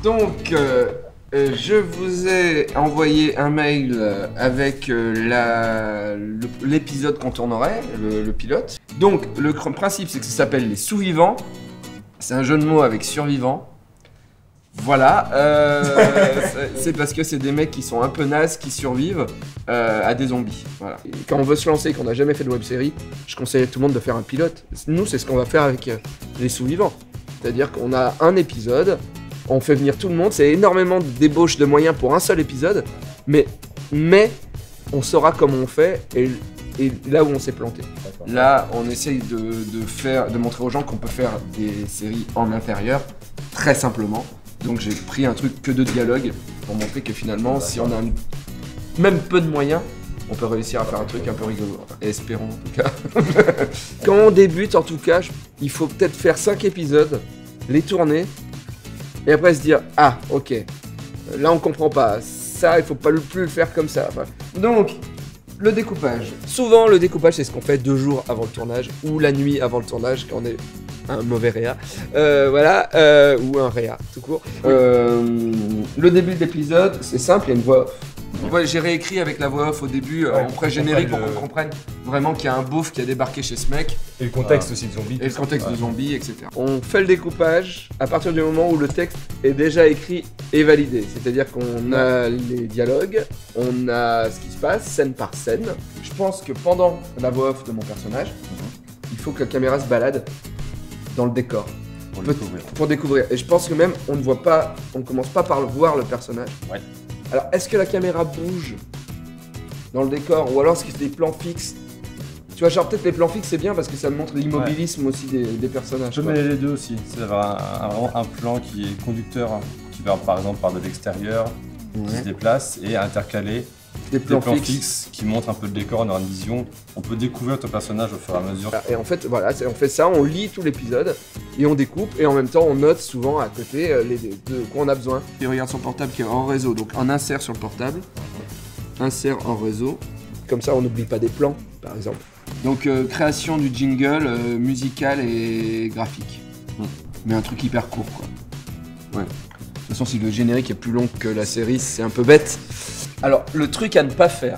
Donc, je vous ai envoyé un mail avec l'épisode qu'on tournerait, le pilote. Donc, le principe, c'est que ça s'appelle les sous-vivants. C'est un jeu de mots avec survivants. Voilà, c'est parce que c'est des mecs qui sont un peu nazes, qui survivent à des zombies. Voilà. Et quand on veut se lancer et qu'on n'a jamais fait de web-série, je conseille à tout le monde de faire un pilote. Nous, c'est ce qu'on va faire avec les sous-vivants. C'est-à-dire qu'on a un épisode, on fait venir tout le monde, c'est énormément de débauche de moyens pour un seul épisode, mais on saura comment on fait et là où on s'est planté. Là, on essaye de montrer aux gens qu'on peut faire des séries en intérieur, très simplement. Donc j'ai pris un truc que de dialogue pour montrer que finalement, si on a même peu de moyens, on peut réussir à faire un truc un peu rigolo. Et espérons en tout cas. Quand on débute, en tout cas, il faut peut-être faire 5 épisodes, les tourner, et après se dire, ah ok, là on comprend pas, ça il faut pas plus le faire comme ça. Enfin, donc, le découpage. Souvent le découpage c'est ce qu'on fait 2 jours avant le tournage, ou la nuit avant le tournage quand on est un mauvais réa, voilà, ou un réa tout court. Le début de l'épisode, c'est simple, il y a une voix off. Ouais, j'ai réécrit avec la voix off au début, en pré-générique pour qu'on comprenne vraiment qu'il y a un beauf qui a débarqué chez ce mec. Et le contexte aussi de zombies. Et le contexte de zombies, etc. On fait le découpage à partir du moment où le texte est déjà écrit et validé. C'est-à-dire qu'on a les dialogues, on a ce qui se passe, scène par scène. Je pense que pendant la voix off de mon personnage, il faut que la caméra se balade dans le décor. Pour découvrir. Et je pense que même on ne commence pas par voir le personnage. Ouais. Alors est-ce que la caméra bouge dans le décor ou alors est-ce que c'est des plans fixes? Tu vois, genre peut-être les plans fixes c'est bien parce que ça montre l'immobilisme aussi des personnages. Je peux mêler les deux aussi, c'est d'avoir vraiment un plan qui est conducteur, qui va par exemple par de l'extérieur, qui se déplace et intercaler des plans fixes qui montrent un peu le décor, on aura une vision, on peut découvrir ton personnage au fur et à mesure. Et en fait, voilà, on fait ça, on lit tout l'épisode et on découpe et en même temps on note souvent à côté de quoi on a besoin. Il regarde son portable qui est hors réseau, donc on insère sur le portable, insère hors réseau, comme ça on n'oublie pas des plans par exemple. Donc création du jingle musical et graphique, mais un truc hyper court quoi. Ouais. De toute façon si le générique est plus long que la série c'est un peu bête. Alors, le truc à ne pas faire,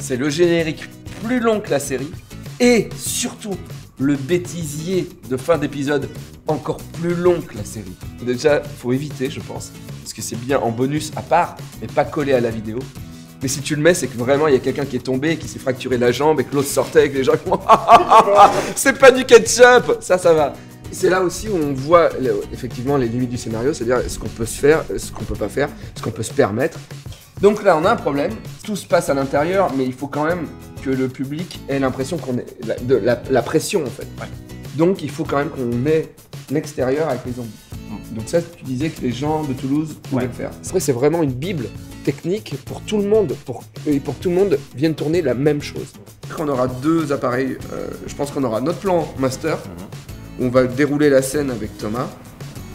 c'est le générique plus long que la série et surtout le bêtisier de fin d'épisode encore plus long que la série. Déjà, faut éviter, je pense, parce que c'est bien en bonus à part et pas collé à la vidéo. Mais si tu le mets, c'est que vraiment il y a quelqu'un qui est tombé, qui s'est fracturé la jambe et que l'autre sortait et que les gens font c'est pas du ketchup, ça va. C'est là aussi où on voit effectivement les limites du scénario, c'est-à-dire ce qu'on peut se faire, ce qu'on peut pas faire, ce qu'on peut se permettre. Donc là, on a un problème, tout se passe à l'intérieur, mais il faut quand même que le public ait l'impression qu'on est la pression en fait. Ouais. Donc il faut quand même qu'on ait l'extérieur avec les zombies. Donc ça, tu disais que les gens de Toulouse pouvaient le faire. Après, c'est vraiment une bible technique pour tout le monde, pour que tout le monde vienne tourner la même chose. On aura 2 appareils, je pense qu'on aura notre plan master, où on va dérouler la scène avec Thomas.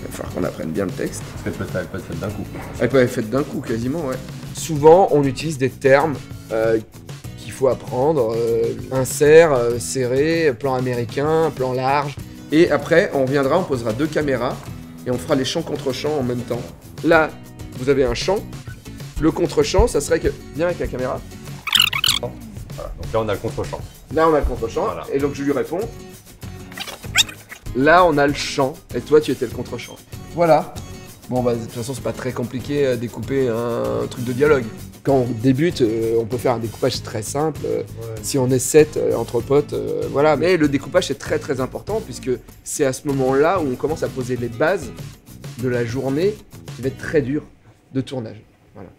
Il va falloir qu'on apprenne bien le texte. Elle peut être faite d'un coup. Elle peut être faite d'un coup, quasiment, ouais. Souvent, on utilise des termes qu'il faut apprendre. Insert, serré, plan américain, plan large. Et après, on viendra, on posera 2 caméras et on fera les champs contre champs en même temps. Là, vous avez un champ. Le contre-champ, ça serait que... Viens avec la caméra. Voilà. Donc là, on a le contre-champ. Là, on a le contre-champ. Voilà. Et donc, je lui réponds. Là, on a le champ, et toi, tu étais le contre-champ. Voilà. Bon, bah, de toute façon, c'est pas très compliqué à découper un truc de dialogue. Quand on débute, on peut faire un découpage très simple. Si on est 7 entre potes, voilà. Mais le découpage, c'est très très important, puisque c'est à ce moment-là où on commence à poser les bases de la journée qui va être très dure de tournage. Voilà.